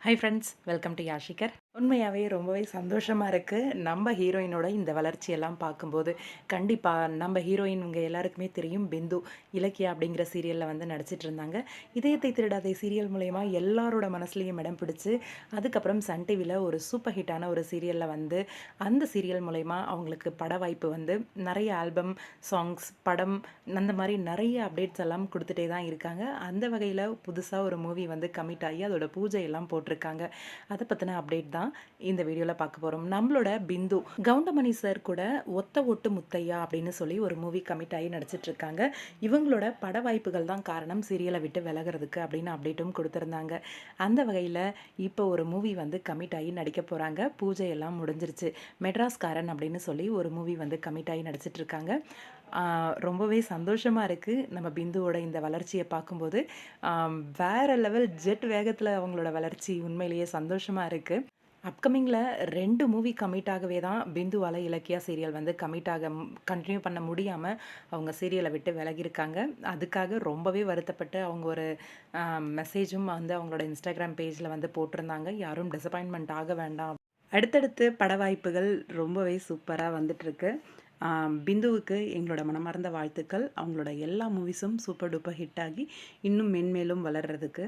High friends, welcome to Yashikar. உண்மையாகவே ரொம்பவே சந்தோஷமாக இருக்குது நம்ம ஹீரோயினோட இந்த வளர்ச்சியெல்லாம் பார்க்கும்போது. கண்டிப்பாக நம்ம ஹீரோயின் உங்கள் எல்லாருக்குமே தெரியும், பிந்து இலக்கியா அப்படிங்கிற சீரியலில் வந்து நடிச்சிட்டு இருந்தாங்க. இதயத்தை திருடாதே சீரியல் மூலயமா எல்லாரோட மனசுலையும் இடம் பிடிச்சி, அதுக்கப்புறம் சன் டிவியில் ஒரு சூப்பர் ஹிட்டான ஒரு சீரியலில் வந்து அந்த சீரியல் மூலயமா அவங்களுக்கு பட வாய்ப்பு வந்து நிறைய ஆல்பம் சாங்ஸ் படம் அந்த மாதிரி நிறைய அப்டேட்ஸ் எல்லாம் கொடுத்துட்டே தான் இருக்காங்க. அந்த வகையில் புதுசாக ஒரு மூவி வந்து கமிட் ஆகி அதோட பூஜை எல்லாம் போட்டிருக்காங்க. அதை பற்றின அப்டேட் தான் இந்த வீடியோவில் பார்க்க போகிறோம். நம்மளோட பிந்து கவுண்டமணி சார் கூட ஒத்த ஒட்டு முத்தையா அப்படின்னு சொல்லி ஒரு மூவி கமிட் ஆகி நடிச்சிட்டு இருக்காங்க. இவங்களோட பட வாய்ப்புகள் தான் காரணம் சீரியலை விட்டு விலகிறதுக்கு அப்படின்னு அப்டேட்டும் கொடுத்துருந்தாங்க. அந்த வகையில் இப்போ ஒரு மூவி வந்து கமிட் ஆகி நடிக்க போகிறாங்க. பூஜை எல்லாம் முடிஞ்சிருச்சு. மெட்ராஸ்காரன் அப்படின்னு சொல்லி ஒரு மூவி வந்து கமிட் ஆகி நடிச்சிட்டு இருக்காங்க. ரொம்பவே சந்தோஷமாக இருக்குது நம்ம பிந்துவோட இந்த வளர்ச்சியை பார்க்கும்போது. வேறு லெவல் ஜெட் வேகத்தில் அவங்களோட வளர்ச்சி உண்மையிலேயே சந்தோஷமாக இருக்குது. அப்கமிங்கில் 2 மூவி கமிட் ஆகவே தான் பிந்துவால் இலக்கியா சீரியல் வந்து கண்டினியூ பண்ண முடியாமல் அவங்க சீரியலை விட்டு விலகியிருக்காங்க. அதுக்காக ரொம்பவே வருத்தப்பட்டு அவங்க ஒரு மெசேஜும் வந்து அவங்களோட இன்ஸ்டாகிராம் பேஜில் வந்து போட்டிருந்தாங்க. யாரும் டிசப்பாயின்மெண்ட் ஆக வேண்டாம். அடுத்தடுத்து பட வாய்ப்புகள் ரொம்பவே சூப்பராக வந்துட்டுருக்கு. பிந்துவுக்கு எங்களோட மனமார்ந்த வாழ்த்துக்கள். அவங்களோட எல்லா மூவிஸும் சூப்பர் டூப்பர் ஹிட் ஆகி இன்னும் மென்மேலும் வளர்கிறதுக்கு.